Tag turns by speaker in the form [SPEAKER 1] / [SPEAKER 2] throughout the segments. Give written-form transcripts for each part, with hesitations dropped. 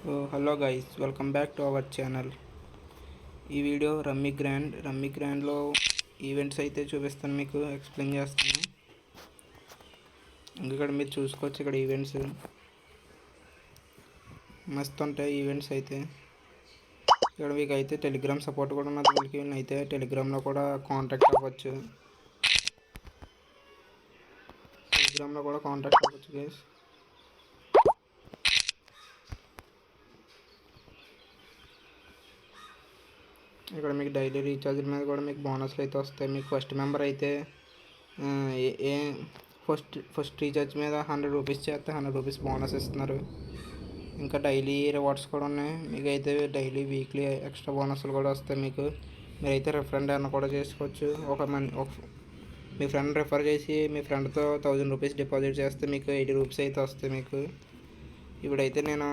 [SPEAKER 1] Hello guys, welcome back to our channel. ఈ video rummy గ్రాండ్లో events అయితే చూపిస్తాను, మీకు ఎక్స్ప్లెయిన్ చేస్తాను. ఇక్కడ మీరు చూసుకోవచ్చు, ఇక్కడ ఈవెంట్స్ మస్తు ఉంటాయి. ఈవెంట్స్ అయితే ఇక్కడ మీకు అయితే టెలిగ్రామ్ సపోర్ట్ కూడా ఉన్నది. వీళ్ళకి అయితే టెలిగ్రామ్లో కూడా కాంటాక్ట్ అవ్వచ్చు గైస్. ఇక్కడ మీకు డైలీ రీఛార్జ్ మీద కూడా మీకు బోనస్లు అయితే వస్తాయి. మీకు ఫస్ట్ మెంబర్ అయితే ఏ ఫస్ట్ రీఛార్జ్ మీద 100 రూపీస్ చేస్తే 100 రూపీస్ బోనస్ ఇస్తున్నారు. ఇంకా డైలీ రివార్డ్స్ కూడా ఉన్నాయి. మీకు అయితే డైలీ వీక్లీ ఎక్స్ట్రా బోనస్లు కూడా వస్తాయి. మీరైతే రిఫరెండ్ అన్న కూడా చేసుకోవచ్చు. మీ ఫ్రెండ్ రిఫర్ చేసి మీ ఫ్రెండ్తో 1000 రూపీస్ డిపాజిట్ చేస్తే మీకు 80 రూపీస్ అయితే వస్తాయి మీకు. ఇప్పుడైతే నేను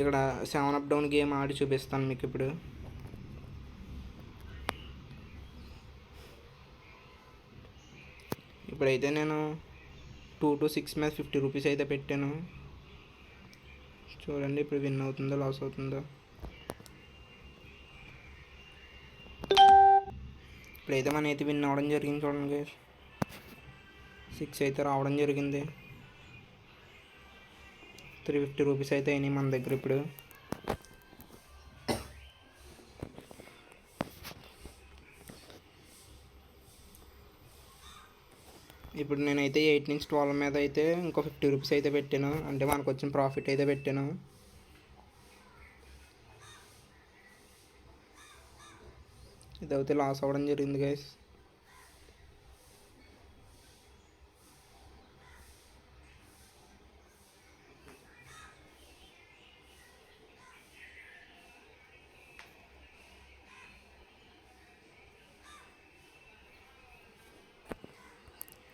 [SPEAKER 1] ఇక్కడ 7 అప్ డౌన్ గేమ్ ఆడి చూపిస్తాను మీకు. ఇప్పుడైతే నేను 2 to 6 మీద 50 రూపీస్ అయితే పెట్టాను. చూడండి ఇప్పుడు విన్ అవుతుందో లాస్ అవుతుందో. ఇప్పుడైతే మన అయితే విన్ అవ్వడం జరిగింది. చూడండి 6 అయితే రావడం జరిగింది. 350 రూపీస్ అయితే అయినాయి మన దగ్గర. ఇప్పుడు నేనైతే 8 నుంచి 12 మీద అయితే ఇంకో 50 రూపీస్ అయితే పెట్టాను. అంటే మనకు వచ్చిన ప్రాఫిట్ అయితే పెట్టాను. ఇదైతే లాస్ అవ్వడం జరిగింది గైస్.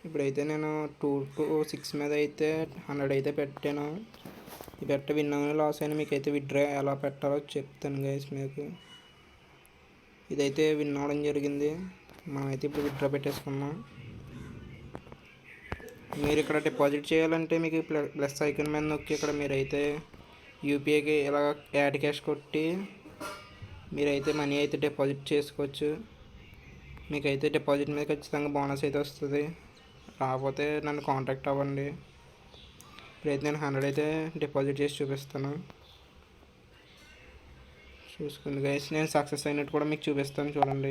[SPEAKER 1] ఇప్పుడైతే నేను 2 to 6 మీద అయితే 100 అయితే పెట్టాను. ఈ విన్ అయిన లాస్ అయినా మీకైతే విత్డ్రా ఎలా పెట్టాలో చెప్తాను గైస్ మీకు. ఇదైతే విన్ అవ్వడం జరిగింది. మనమైతే ఇప్పుడు విత్డ్రా పెట్టేసుకున్నాం. మీరు ఇక్కడ డిపాజిట్ చేయాలంటే మీకు ప్లస్ ఐకాన్ మీద నొక్కి ఇక్కడ మీరైతే యూపీఐకి ఇలా యాడ్ క్యాష్ కొట్టి మీరైతే మనీ అయితే డిపాజిట్ చేసుకోవచ్చు. మీకైతే డిపాజిట్ మీద ఖచ్చితంగా బోనస్ అయితే వస్తుంది. రాకపోతే నన్ను కాంటాక్ట్ అవ్వండి. ఇప్పుడైతే నేను 100 అయితే డిపాజిట్ చేసి చూపిస్తాను. చూసుకోండి గైస్, నేను సక్సెస్ అయినట్టు కూడా మీకు చూపిస్తాను. చూడండి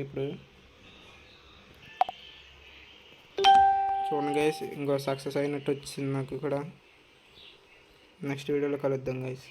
[SPEAKER 1] చూడండి గైస్, ఇంకో సక్సెస్ అయినట్టు వచ్చింది నాకు ఇక్కడ. నెక్స్ట్ వీడియోలో కలుద్దాం గైస్.